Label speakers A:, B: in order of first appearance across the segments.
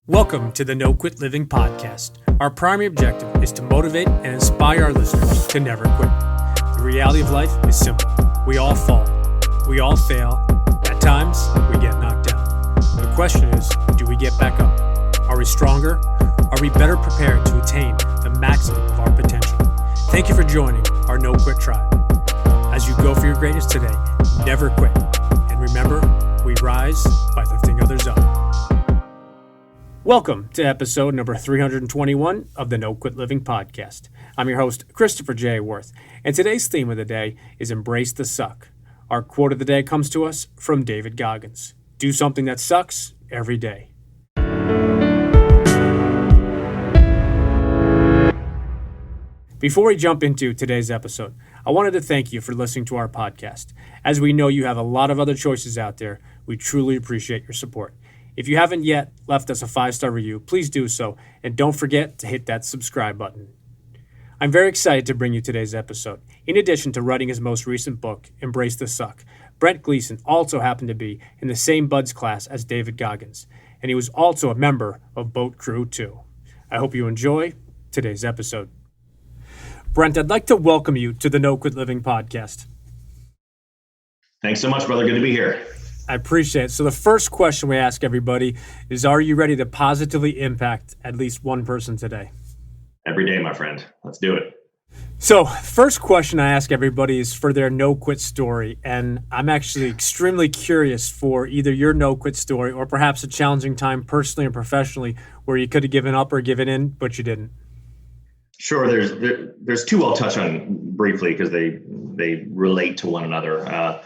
A: Welcome to the No Quit Living podcast. Our primary objective is to motivate and inspire our listeners to never quit. The reality of life is simple. We all fall. We all fail. At times, we get knocked down. The question is, do we get back up? Are we stronger? Are we better prepared to attain the maximum of our potential? Thank you for joining our No Quit tribe. As you go for your greatness today, never quit. And remember, we rise by lifting others up. Welcome to episode number 321 of the No Quit Living podcast. I'm your host, Christopher J. Worth, and today's theme of the day is Embrace the Suck. Our quote of the day comes to us from David Goggins. Do something that sucks every day. Before we jump into today's episode, I wanted to thank you for listening to our podcast. As we know you have a lot of other choices out there, we truly appreciate your support. If you haven't yet left us a 5-star review, please do so, and don't forget to hit that subscribe button. I'm very excited to bring you today's episode. In addition to writing his most recent book, Embrace the Suck, Brent Gleeson also happened to be in the same Buds class as David Goggins, and he was also a member of Boat Crew 2. I hope you enjoy today's episode. Brent, I'd like to welcome you to the No Quit Living podcast.
B: Thanks so much, brother. Good to be here.
A: I appreciate it. So the first question we ask everybody is, are you ready to positively impact at least one person today?
B: Every day, my friend. Let's do it.
A: So first question I ask everybody is for their no-quit story. And I'm actually extremely curious for either your no-quit story or perhaps a challenging time personally and professionally where you could have given up or given in, but you didn't.
B: Sure. There's two I'll touch on briefly because they relate to one another.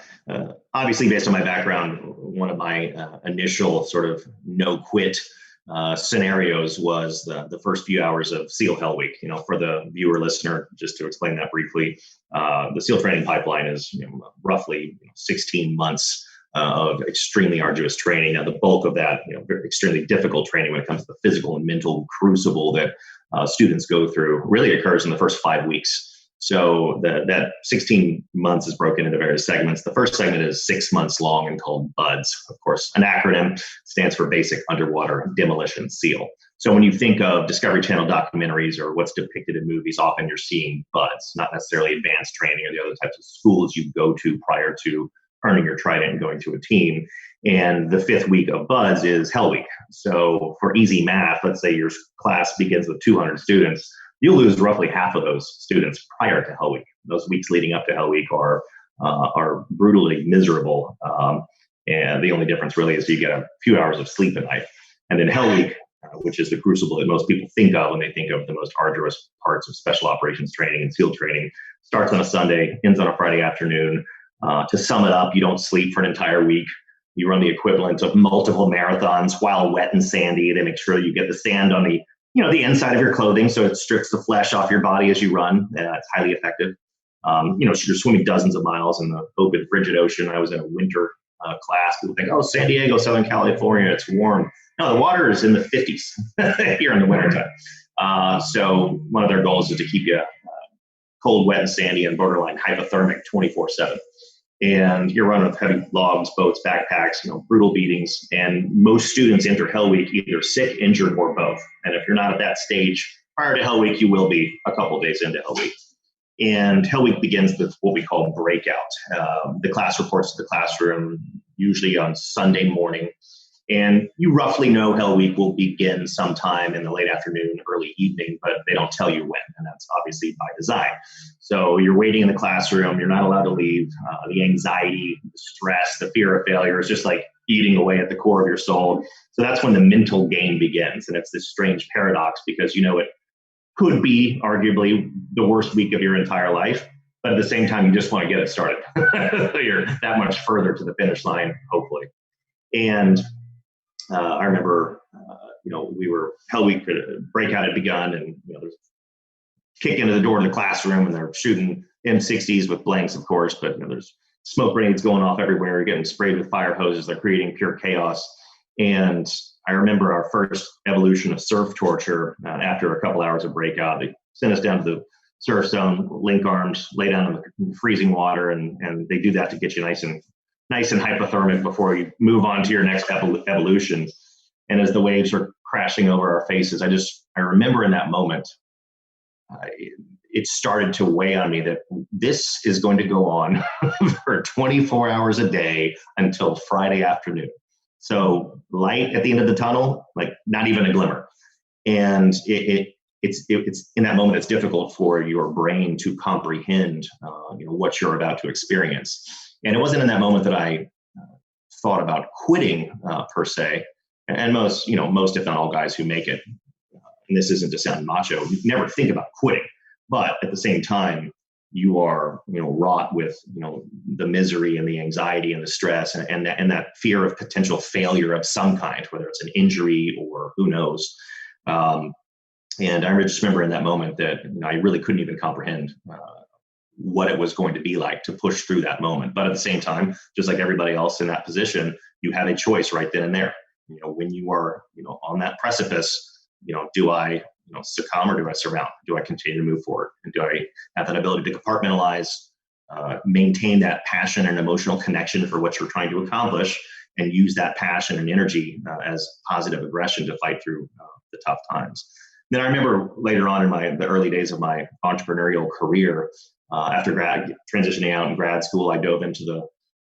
B: Obviously, based on my background, one of my initial sort of no-quit scenarios was the first few hours of SEAL Hell Week. You know, for the viewer listener, just to explain that briefly, the SEAL training pipeline is roughly 16 months of extremely arduous training. Now, the bulk of that, very extremely difficult training when it comes to the physical and mental crucible that students go through, really occurs in the first 5 weeks. So that 16 months is broken into various segments. The first segment is 6 months long and called BUDS. Of course, an acronym, stands for Basic Underwater Demolition SEAL. So when you think of Discovery Channel documentaries or what's depicted in movies, often you're seeing BUDS, not necessarily advanced training or the other types of schools you go to prior to earning your trident and going to a team. And the 5th week of BUDS is Hell Week. So for easy math, let's say your class begins with 200 students. You'll lose roughly half of those students prior to Hell Week. Those weeks leading up to Hell Week are brutally miserable. And the only difference really is you get a few hours of sleep at night. And then Hell Week, which is the crucible that most people think of when they think of the most arduous parts of special operations training and SEAL training, starts on a Sunday, ends on a Friday afternoon. To sum it up, you don't sleep for an entire week. You run the equivalent of multiple marathons while wet and sandy. They make sure you get the sand on the inside of your clothing, so it strips the flesh off your body as you run. It's highly effective. You're swimming dozens of miles in the open, frigid ocean. I was in a winter class. People think, oh, San Diego, Southern California, it's warm. No, the water is in the 50s here in the wintertime. So one of their goals is to keep you cold, wet, and sandy and borderline hypothermic 24/7. And you're running with heavy logs, boats, backpacks, brutal beatings. And most students enter Hell Week either sick, injured, or both. And if you're not at that stage prior to Hell Week, you will be a couple of days into Hell Week. And Hell Week begins with what we call breakout. The class reports to the classroom, usually on Sunday morning. And you roughly know Hell Week will begin sometime in the late afternoon, early evening, but they don't tell you when. And that's obviously by design. So you're waiting in the classroom. You're not allowed to leave. The anxiety, the stress, the fear of failure is just like eating away at the core of your soul. So that's when the mental game begins. And it's this strange paradox because it could be arguably the worst week of your entire life. But at the same time, you just want to get it started. So you're that much further to the finish line, hopefully. And I remember, Hell Week breakout had begun, and there's kick into the door in the classroom, and they're shooting M60s with blanks, of course, but there's smoke grenades going off everywhere. You're getting sprayed with fire hoses. They're creating pure chaos. And I remember our first evolution of surf torture after a couple hours of breakout. They sent us down to the surf zone, link arms, lay down in the freezing water, and they do that to get you nice and hypothermic before you move on to your next evolution. And as the waves are crashing over our faces. I remember in that moment, it started to weigh on me that this is going to go on for 24 hours a day until Friday afternoon. So light at the end of the tunnel, like not even a glimmer. And it's in that moment, it's difficult for your brain to comprehend, what you're about to experience. And it wasn't in that moment that I thought about quitting per se. And most, if not all guys who make it, and this isn't to sound macho, never think about quitting. But at the same time, you are, wrought with, the misery and the anxiety and the stress and that fear of potential failure of some kind, whether it's an injury or who knows. And I just remember in that moment that I really couldn't even comprehend what it was going to be like to push through that moment. But at the same time, just like everybody else in that position, you have a choice right then and there. When you are, on that precipice, do I, succumb or do I surmount? Do I continue to move forward? And do I have that ability to compartmentalize, maintain that passion and emotional connection for what you're trying to accomplish, and use that passion and energy as positive aggression to fight through the tough times? Then I remember later on in the early days of my entrepreneurial career, after transitioning out in grad school, I dove into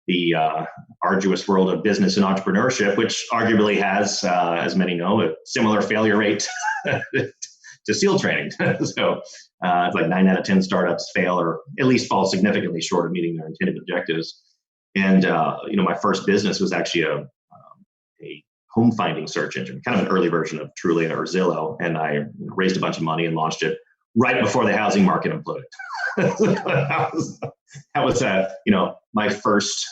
B: the arduous world of business and entrepreneurship, which arguably has, as many know, a similar failure rate to SEAL training. So it's like 9 out of 10 startups fail or at least fall significantly short of meeting their intended objectives. And my first business was actually a home finding search engine, kind of an early version of Trulia or Zillow. And I raised a bunch of money and launched it right before the housing market imploded. that was my first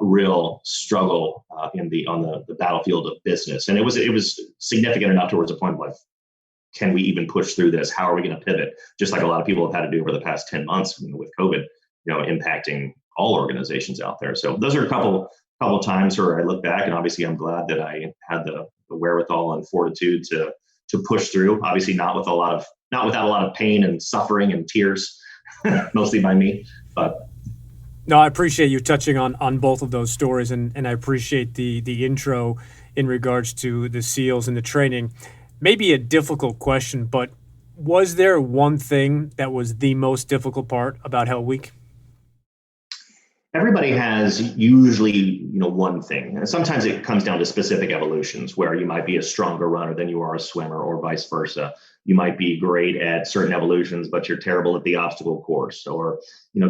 B: real struggle on the battlefield of business. And it was significant enough towards a point of like, can we even push through this? How are we going to pivot? Just like a lot of people have had to do over the past 10 months with COVID, impacting all organizations out there. So those are a couple times where I look back, and obviously I'm glad that I had the wherewithal and fortitude to push through. Obviously not without a lot of pain and suffering and tears, mostly by me. But
A: no, I appreciate you touching on both of those stories, and I appreciate the intro in regards to the SEALs and the training. Maybe a difficult question, but was there one thing that was the most difficult part about Hell Week?
B: Everybody has usually, one thing. And sometimes it comes down to specific evolutions where you might be a stronger runner than you are a swimmer, or vice versa. You might be great at certain evolutions, but you're terrible at the obstacle course, or,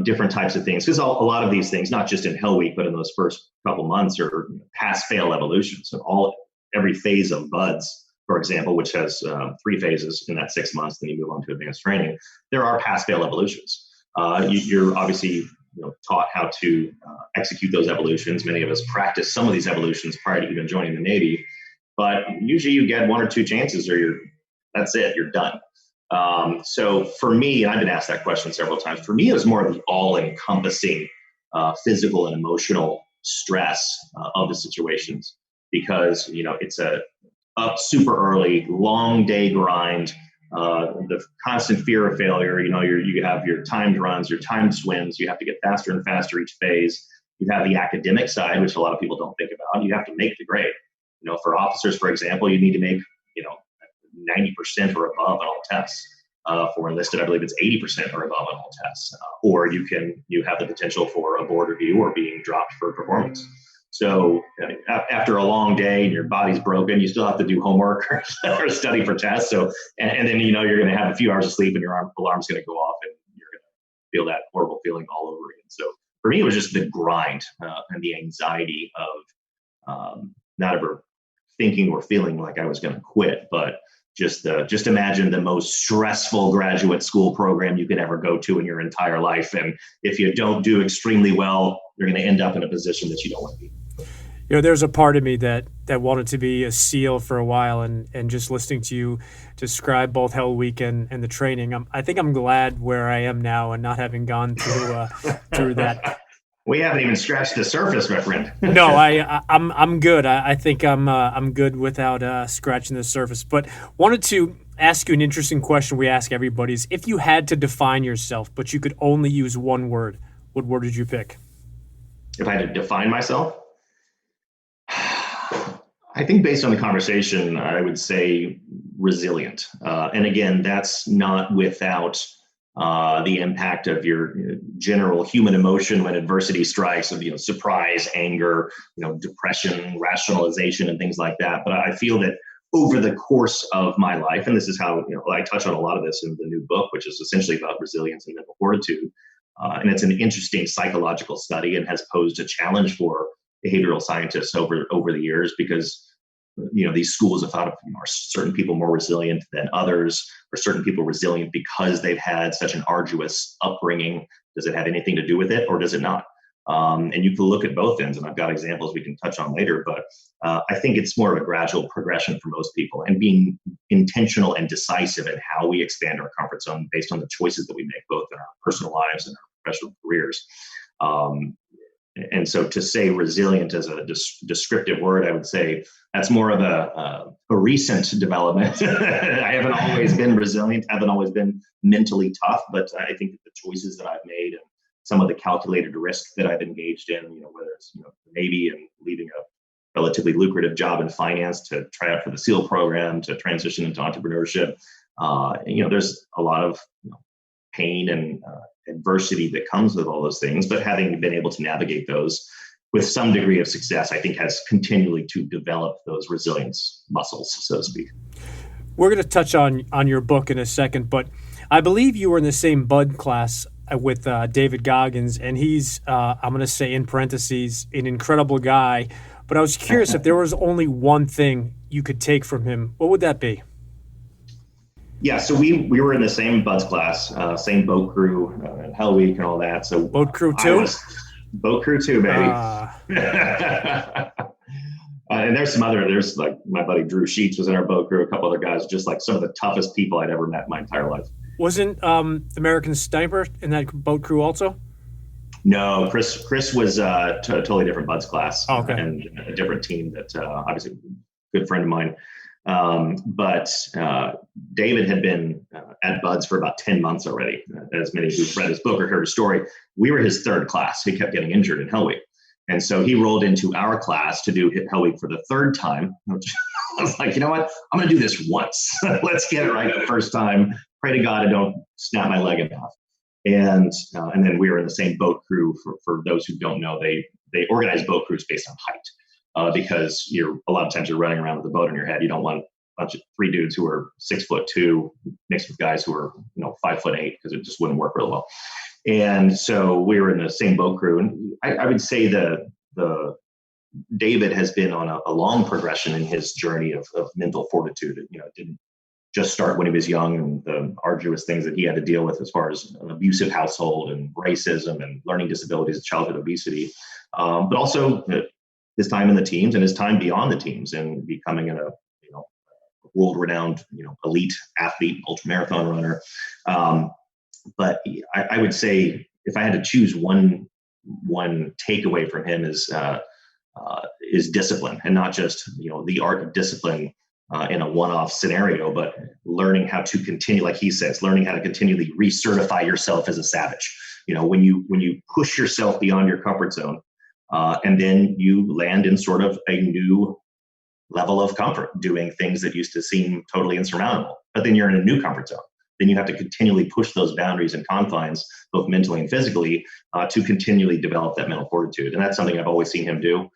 B: different types of things. Because a lot of these things, not just in Hell Week, but in those first couple months, are pass-fail evolutions. So every phase of BUDS, for example, which has 3 phases in that 6 months, then you move on to advanced training, there are pass-fail evolutions. You're obviously taught how to execute those evolutions. Many of us practice some of these evolutions prior to even joining the Navy, but usually you get 1 or 2 chances, or that's it, you're done. So for me, and I've been asked that question several times, for me it was more of the all-encompassing physical and emotional stress of the situations, because it's up super early, long day grind. The constant fear of failure, you have your timed runs, your timed swims, you have to get faster and faster each phase. You have the academic side, which a lot of people don't think about. You have to make the grade. For officers, for example, you need to make, 90% or above on all tests. For enlisted, I believe it's 80% or above on all tests. Or you have the potential for a board review or being dropped for performance. So after a long day and your body's broken, you still have to do homework or study for tests. So, and then, you're going to have a few hours of sleep and your alarm's going to go off and you're going to feel that horrible feeling all over again. So for me, it was just the grind and the anxiety of not ever thinking or feeling like I was going to quit, but just imagine the most stressful graduate school program you could ever go to in your entire life. And if you don't do extremely well, you're going to end up in a position that you don't want to be.
A: There's a part of me that wanted to be a SEAL for a while, and just listening to you describe both Hell Week and the training, I think I'm glad where I am now and not having gone through that.
B: We haven't even scratched the surface, my friend.
A: No, I'm good. I think I'm good without scratching the surface. But wanted to ask you an interesting question we ask everybody: is if you had to define yourself, but you could only use one word, what word did you pick?
B: If I had to define myself, I I think based on the conversation, I would say resilient. And again, that's not without the impact of your general human emotion when adversity strikes, of surprise, anger, depression, rationalization, and things like that. But I feel that over the course of my life, and this is how I touch on a lot of this in the new book, which is essentially about resilience and mental fortitude. And it's an interesting psychological study and has posed a challenge for behavioral scientists over the years, because these schools have thought of are certain people more resilient than others, or certain people resilient because they've had such an arduous upbringing. Does it have anything to do with it, or does it not? And you can look at both ends, and I've got examples we can touch on later, but I think it's more of a gradual progression for most people, and being intentional and decisive in how we expand our comfort zone based on the choices that we make, both in our personal lives and our professional careers. And so to say resilient as a descriptive word, I would say that's more of a recent development. I haven't always been resilient, haven't always been mentally tough, but I think that the choices that I've made and some of the calculated risk that I've engaged in, whether it's the Navy and leaving a relatively lucrative job in finance to try out for the SEAL program, to transition into entrepreneurship, there's a lot of pain and adversity that comes with all those things, but having been able to navigate those with some degree of success, I think has continually to develop those resilience muscles, so to speak.
A: We're going to touch on your book in a second, but I believe you were in the same Bud class with David Goggins, and he's, I'm going to say in parentheses, an incredible guy. But I was curious, if there was only one thing you could take from him, what would that be?
B: Yeah, so we were in the same Buds class, same boat crew, and Hell Week and all that. So
A: boat crew too?
B: Boat crew too, baby. And there's like my buddy Drew Sheets was in our boat crew, a couple other guys, just like some of the toughest people I'd ever met in my entire life.
A: Wasn't American Sniper in that boat crew also?
B: No, Chris was a totally different Buds class.
A: Oh, okay.
B: And a different team that obviously a good friend of mine. But David had been at Buds for about 10 months already. As many who've read his book or heard his story, we were his third class. He kept getting injured in Hell Week. And so he rolled into our class to do Hell Week for the third time. I was like, you know what? I'm going to do this once. Let's get it right the first time. Pray to God I don't snap my leg in half. And then we were in the same boat crew. For those who don't know, they organize boat crews based on height. Because a lot of times you're running around with a boat on your head. You don't want a bunch of three dudes who are 6'2" mixed with guys who are 5'8", because it just wouldn't work real well. And so we were in the same boat crew, and I would say the David has been on a long progression in his journey of mental fortitude. It didn't just start when he was young, and the arduous things that he had to deal with as far as an abusive household and racism and learning disabilities and childhood obesity, but also his time in the teams and his time beyond the teams and becoming a world-renowned elite athlete, ultramarathon runner. But I would say if I had to choose one takeaway from him is discipline, and not just the art of discipline in a one-off scenario, but learning how to continue, like he says, learning how to continually recertify yourself as a savage. When you push yourself beyond your comfort zone, and then you land in sort of a new level of comfort, doing things that used to seem totally insurmountable. But then you're in a new comfort zone. Then you have to continually push those boundaries and confines, both mentally and physically, to continually develop that mental fortitude. And that's something I've always seen him do.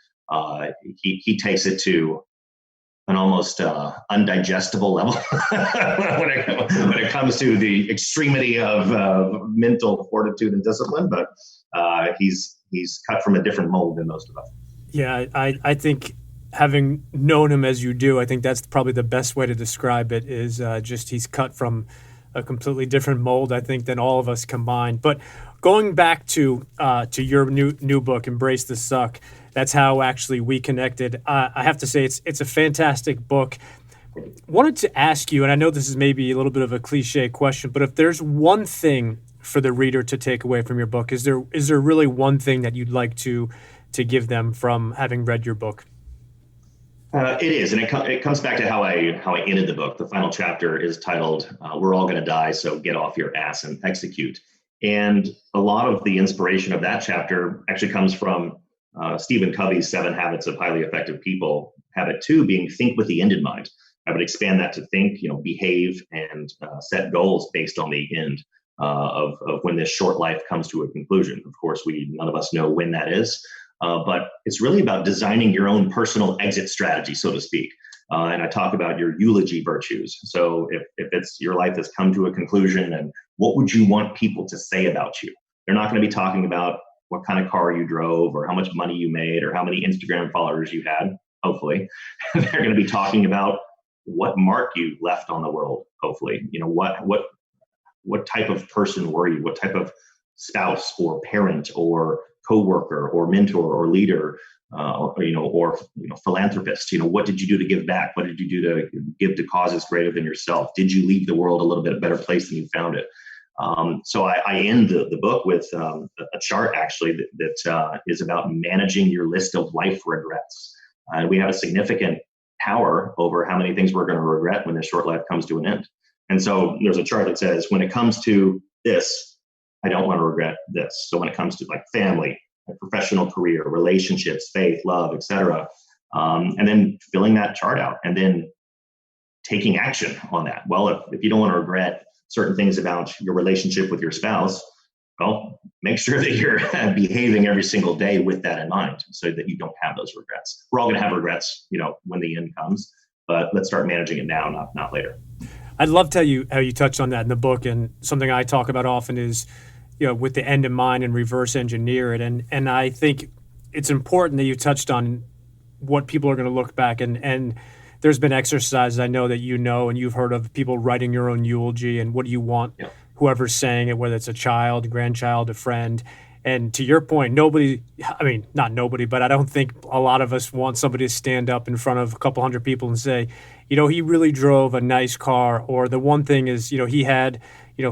B: He takes it to an almost undigestible level when it comes to the extremity of mental fortitude and discipline. But he's cut from a different mold than most of us.
A: Yeah, I think having known him as you do, I think that's probably the best way to describe it, is just he's cut from a completely different mold, I think, than all of us combined. But going back to your new book, Embrace the Suck, that's how actually we connected. I have to say it's a fantastic book. Wanted to ask you, and I know this is maybe a little bit of a cliche question, but if there's one thing for the reader to take away from your book, is there really one thing that you'd like to give them from having read your book?
B: It is, and it comes back to how I ended the book. The final chapter is titled "We're All Going to Die, So Get Off Your Ass and Execute." And a lot of the inspiration of that chapter actually comes from Stephen Covey's 7 Habits of Highly Effective People habit two being think with the end in mind. I would expand that to think, behave and set goals based on the end of when this short life comes to a conclusion. Of course, none of us know when that is, but it's really about designing your own personal exit strategy, so to speak. And I talk about your eulogy virtues. So if it's your life has come to a conclusion, and what would you want people to say about you? They're not going to be talking about what kind of car you drove or how much money you made or how many Instagram followers you had, hopefully. They're going to be talking about what mark you left on the world, hopefully. What type of person were you? What type of spouse or parent or coworker or mentor or leader or philanthropist? What did you do to give back? What did you do to give to causes greater than yourself? Did you leave the world a little bit better place than you found it? So I end the book with a chart actually that is about managing your list of life regrets. We have a significant power over how many things we're going to regret when this short life comes to an end. And so there's a chart that says, when it comes to this, I don't want to regret this. So when it comes to like family, a professional career, relationships, faith, love, etc., and then filling that chart out and then taking action on that. Well, if you don't want to regret certain things about your relationship with your spouse, well, make sure that you're behaving every single day with that in mind so that you don't have those regrets. We're all going to have regrets, when the end comes, but let's start managing it now, not later.
A: I'd love to how you touched on that in the book, and something I talk about often is, with the end in mind and reverse engineer it. And I think it's important that you touched on what people are going to look back and there's been exercises I know that and you've heard of people writing your own eulogy and what do you want whoever's saying it, whether it's a child, grandchild, a friend. And to your point, not nobody, but I don't think a lot of us want somebody to stand up in front of a couple hundred people and say, he really drove a nice car, or the one thing is, he had,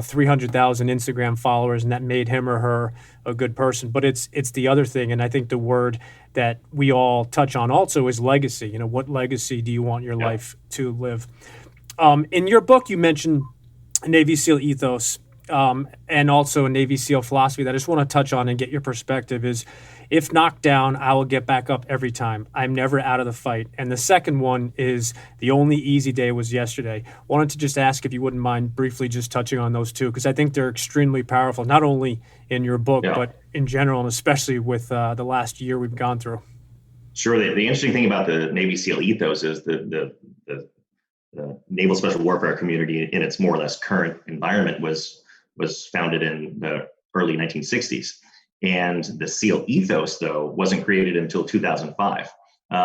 A: 300,000 Instagram followers and that made him or her a good person. But it's the other thing. And I think the word that we all touch on also is legacy. What legacy do you want your life to live? In your book, you mentioned Navy SEAL ethos. And also a Navy SEAL philosophy that I just want to touch on and get your perspective is, if knocked down, I will get back up every time. I'm never out of the fight. And the second one is, the only easy day was yesterday. Wanted to just ask if you wouldn't mind briefly just touching on those two, because I think they're extremely powerful, not only in your book, but in general, and especially with the last year we've gone through.
B: Sure. The interesting thing about the Navy SEAL ethos is the Naval Special Warfare community in its more or less current environment was founded in the early 1960s. And the SEAL ethos, though, wasn't created until 2005.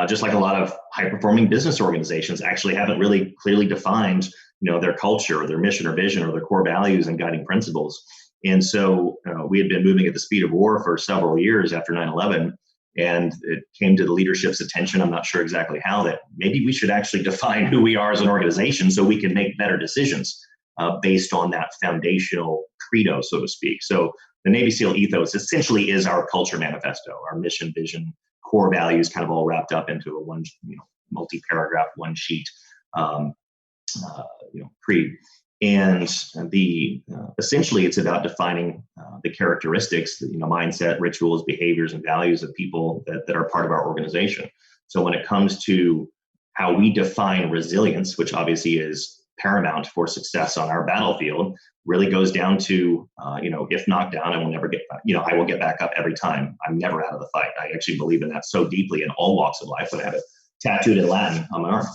B: Just like a lot of high-performing business organizations actually haven't really clearly defined, their culture or their mission or vision or their core values and guiding principles. And so we had been moving at the speed of war for several years after 9/11. And it came to the leadership's attention, I'm not sure exactly how, that maybe we should actually define who we are as an organization so we can make better decisions based on that foundational credo, so to speak. So the Navy SEAL ethos essentially is our culture manifesto, our mission, vision, core values, kind of all wrapped up into a one, multi-paragraph, one sheet, creed. And essentially it's about defining the characteristics, mindset, rituals, behaviors, and values of people that are part of our organization. So when it comes to how we define resilience, which obviously is paramount for success on our battlefield, really goes down to, if knocked down, I will never get back, I will get back up every time. I'm never out of the fight. I actually believe in that so deeply in all walks of life, but I have it tattooed in Latin on my arm.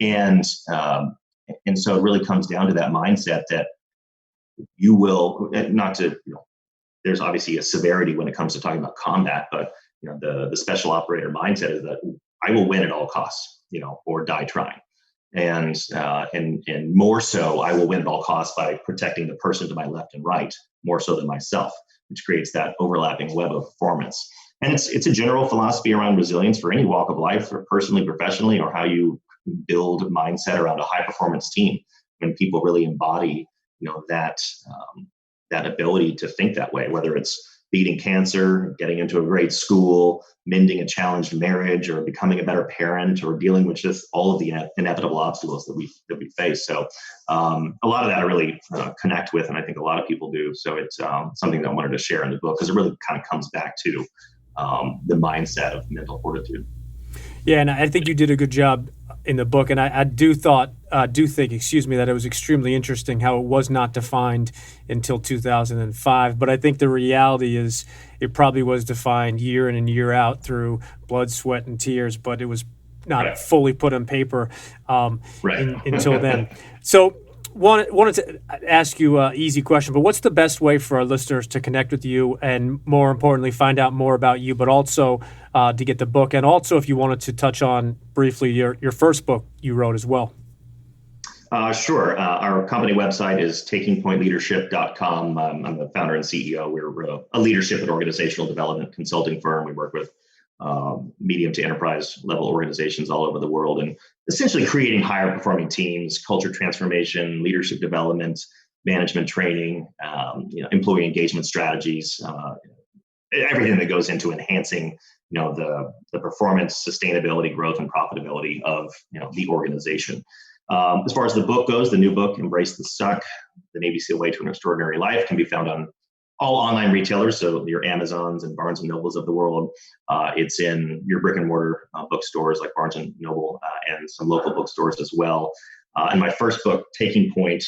B: And so it really comes down to that mindset that you will there's obviously a severity when it comes to talking about combat, but the special operator mindset is that I will win at all costs, or die trying. And more so, I will win at all costs by protecting the person to my left and right, more so than myself, which creates that overlapping web of performance. And it's a general philosophy around resilience for any walk of life, or personally, professionally, or how you build mindset around a high performance team. When people really embody, that ability to think that way, whether it's beating cancer, getting into a great school, mending a challenged marriage, or becoming a better parent, or dealing with just all of the inevitable obstacles that we face. So a lot of that I really connect with, and I think a lot of people do. So it's something that I wanted to share in the book, because it really kind of comes back to the mindset of mental fortitude.
A: Yeah, and I think you did a good job in the book, and I do think, that it was extremely interesting how it was not defined until 2005. But I think the reality is it probably was defined year in and year out through blood, sweat, and tears, but it was not
B: Right.
A: fully put on paper
B: Right.
A: until then. So wanted to ask you an easy question, but what's the best way for our listeners to connect with you and, more importantly, find out more about you, but also to get the book? And also, if you wanted to touch on briefly your first book you wrote as well.
B: Sure. Our company website is takingpointleadership.com. I'm the founder and CEO. We're a leadership and organizational development consulting firm. We work with medium to enterprise level organizations all over the world, and essentially creating higher performing teams, culture transformation, leadership development, management training, employee engagement strategies, everything that goes into enhancing the performance, sustainability, growth, and profitability of the organization. As far as the book goes, the new book, Embrace the Suck, The Navy SEAL Way to an Extraordinary Life, can be found on all online retailers, so your Amazons and Barnes and Nobles of the world. It's in your brick and mortar bookstores like Barnes and Noble and some local bookstores as well. And my first book, Taking Point,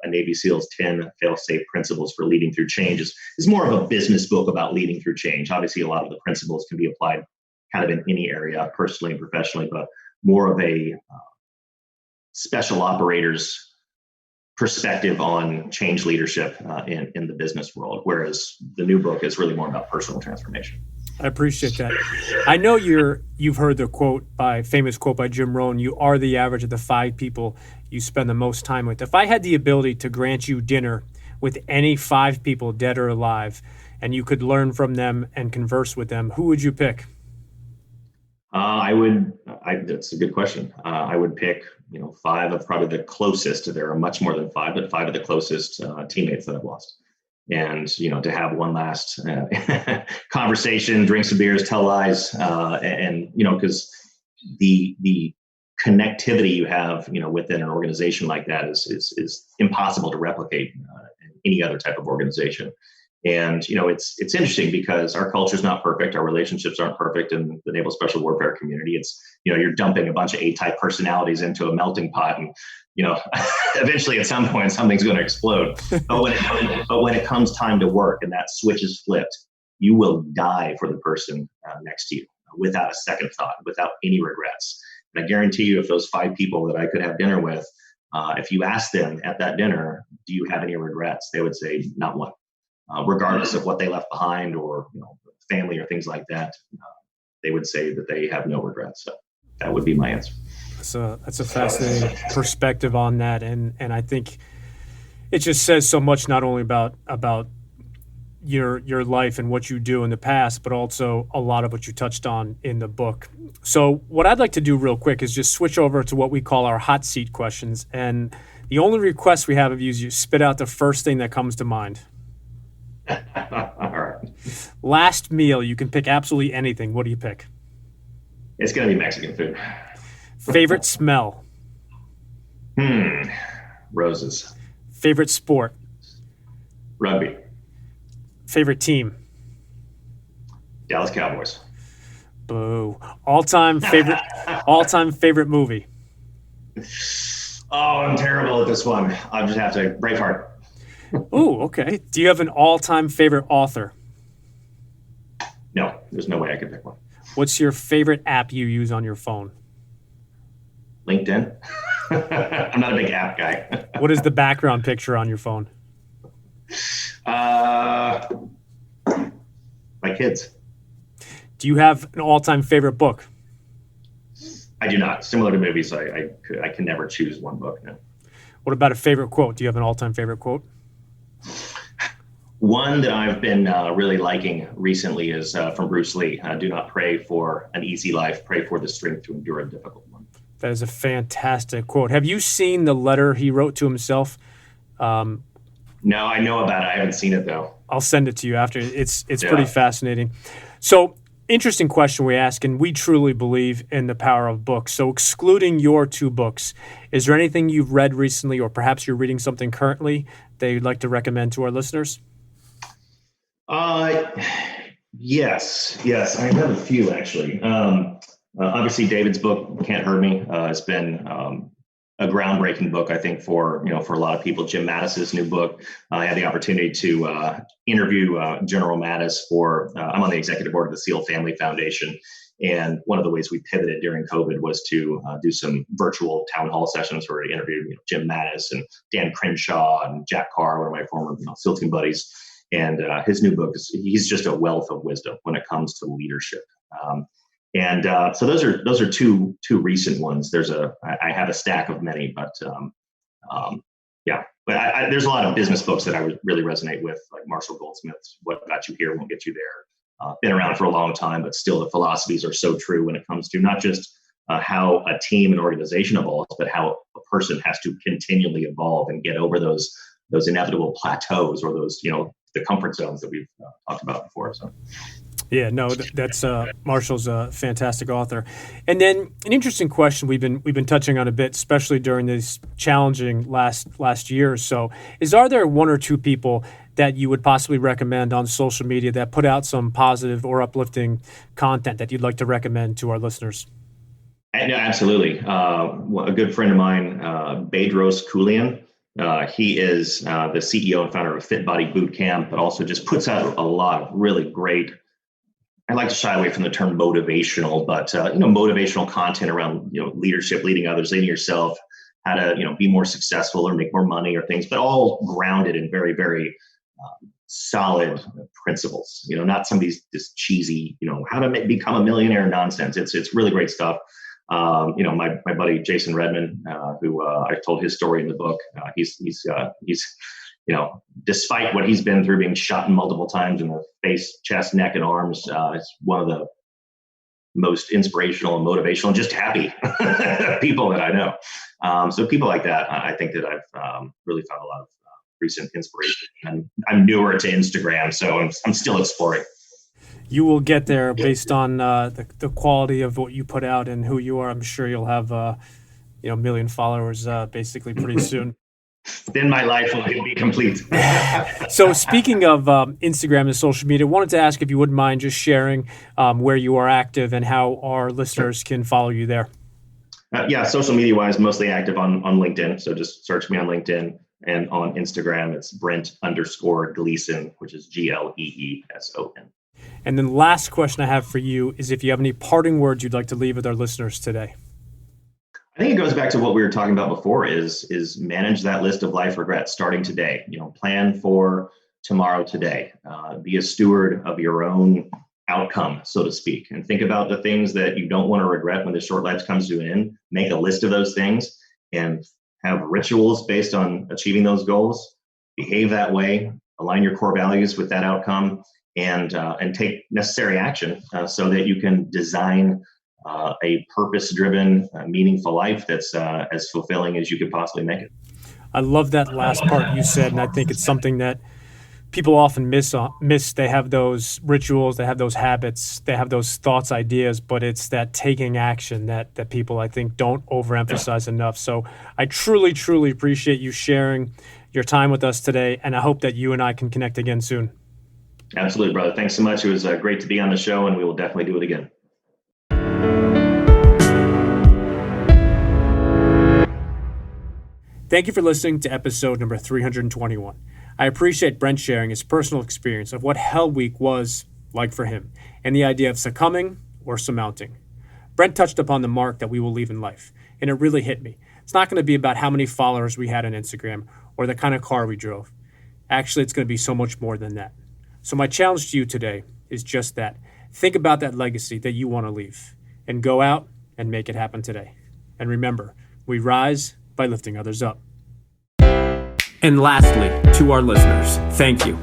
B: a Navy SEAL's 10 fail-safe principles for leading through change, is more of a business book about leading through change. Obviously, a lot of the principles can be applied kind of in any area, personally and professionally, but more of a special operators perspective on change leadership in the business world, whereas the new book is really more about personal transformation.
A: I appreciate that. I know you've heard the famous quote by Jim Rohn, "You are the average of the 5 people you spend the most time with." If I had the ability to grant you dinner with any 5 people, dead or alive, and you could learn from them and converse with them, who would you pick?
B: That's a good question. I would pick, 5 of probably the closest. There are much more than 5, but 5 of the closest teammates that I've lost. And, to have one last conversation, drink some beers, tell lies, because the connectivity you have, within an organization like that is impossible to replicate in any other type of organization. And it's interesting because our culture is not perfect, our relationships aren't perfect in the Naval Special Warfare community. It's you're dumping a bunch of A-type personalities into a melting pot, and eventually at some point something's going to explode. But when it comes time to work and that switch is flipped, you will die for the person next to you without a second thought, without any regrets. And I guarantee you, if those 5 people that I could have dinner with, if you ask them at that dinner, do you have any regrets? They would say not one. Regardless of what they left behind or family or things like that, they would say that they have no regrets. So that would be my answer.
A: That's a fascinating perspective on that, and I think it just says so much, not only about your life and what you do in the past, but also a lot of what you touched on in the book. So what I'd like to do real quick is just switch over to what we call our hot seat questions, and the only request we have of you is you spit out the first thing that comes to mind.
B: All right.
A: Last meal, you can pick absolutely anything. What do you pick?
B: It's going to be Mexican food.
A: Favorite smell?
B: Roses.
A: Favorite sport?
B: Rugby.
A: Favorite team?
B: Dallas Cowboys.
A: Boo. All-time favorite movie?
B: Oh, I'm terrible at this one. I'll just have to Braveheart.
A: Oh, okay. Do you have an all-time favorite author?
B: No, there's no way I could pick one.
A: What's your favorite app you use on your phone?
B: LinkedIn. I'm not a big app guy.
A: What is the background picture on your phone?
B: My kids.
A: Do you have an all-time favorite book?
B: I do not. Similar to movies, I can never choose one book. No.
A: What about a favorite quote? Do you have an all-time favorite quote?
B: One that I've been really liking recently is from Bruce Lee. Do not pray for an easy life. Pray for the strength to endure a difficult one.
A: That is a fantastic quote. Have you seen the letter he wrote to himself?
B: No, I know about it. I haven't seen it, though.
A: I'll send it to you after. It's pretty fascinating. So, interesting question we ask, and we truly believe in the power of books. So, excluding your 2 books, is there anything you've read recently, or perhaps you're reading something currently that you'd like to recommend to our listeners?
B: Yes, I have a few actually. Obviously, David's book, Can't Hurt Me, has been a groundbreaking book, I think, for a lot of people. Jim Mattis's new book. I had the opportunity to interview General Mattis for. I'm on the executive board of the Seal Family Foundation, and one of the ways we pivoted during COVID was to do some virtual town hall sessions where we interviewed Jim Mattis and Dan Crenshaw and Jack Carr, one of my former SEAL team buddies. And his new book he's just a wealth of wisdom when it comes to leadership. So those are two recent ones. I have a stack of many, but yeah. But there's a lot of business books that I would really resonate with, like Marshall Goldsmith's "What Got You Here Won't Get You There." Been around for a long time, but still the philosophies are so true when it comes to not just how a team and organization evolves, but how a person has to continually evolve and get over those inevitable plateaus or those the comfort zones that we've talked about before. So.
A: Yeah, no, that's Marshall's a fantastic author. And then an interesting question we've been touching on a bit, especially during this challenging last year or so, are there one or two people that you would possibly recommend on social media that put out some positive or uplifting content that you'd like to recommend to our listeners?
B: No, absolutely. A good friend of mine, Bedros Keuilian, he is the CEO and founder of Fit Body Boot Camp, but also just puts out a lot of really great. I like to shy away from the term motivational, but motivational content around leadership, leading others, leading yourself, how to be more successful or make more money or things, but all grounded in very, very solid principles. Not some of these just cheesy how to become a millionaire nonsense. It's really great stuff. My buddy Jason Redman, who I told his story in the book. He's despite what he's been through, being shot multiple times in the face, chest, neck, and arms, it's one of the most inspirational and motivational and just happy people that I know. So people like that, I think that I've really found a lot of recent inspiration. And I'm newer to Instagram, so I'm still exploring.
A: You will get there based on the quality of what you put out and who you are. I'm sure you'll have a million followers basically pretty soon.
B: Then my life will be complete.
A: So speaking of Instagram and social media, I wanted to ask if you wouldn't mind just sharing where you are active and how our listeners can follow you there.
B: Social media wise, mostly active on LinkedIn. So just search me on LinkedIn, and on Instagram, it's Brent_Gleeson, which is GLEESON.
A: And then last question I have for you is if you have any parting words you'd like to leave with our listeners today.
B: I think it goes back to what we were talking about before is manage that list of life regrets starting today. Plan for tomorrow today. Be a steward of your own outcome, so to speak, and think about the things that you don't want to regret when this short life comes to an end. Make a list of those things and have rituals based on achieving those goals. Behave that way. Align your core values with that outcome, and take necessary action so that you can design a purpose-driven, meaningful life that's as fulfilling as you could possibly make it.
A: I love that last part you said, and I think it's something that people often miss. They have those rituals, they have those habits, they have those thoughts, ideas, but it's that taking action that people, I think, don't overemphasize enough. So I truly, truly appreciate you sharing your time with us today, and I hope that you and I can connect again soon.
B: Absolutely, brother. Thanks so much. It was great to be on the show, and we will definitely do it again.
A: Thank you for listening to episode number 321. I appreciate Brent sharing his personal experience of what Hell Week was like for him and the idea of succumbing or surmounting. Brent touched upon the mark that we will leave in life, and it really hit me. It's not going to be about how many followers we had on Instagram or the kind of car we drove. Actually, it's going to be so much more than that. So my challenge to you today is just that. Think about that legacy that you want to leave and go out and make it happen today. And remember, we rise by lifting others up. And lastly, to our listeners, thank you.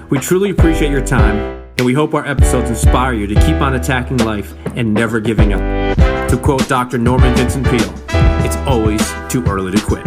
A: We truly appreciate your time, and we hope our episodes inspire you to keep on attacking life and never giving up. To quote Dr. Norman Vincent Peale, it's always too early to quit.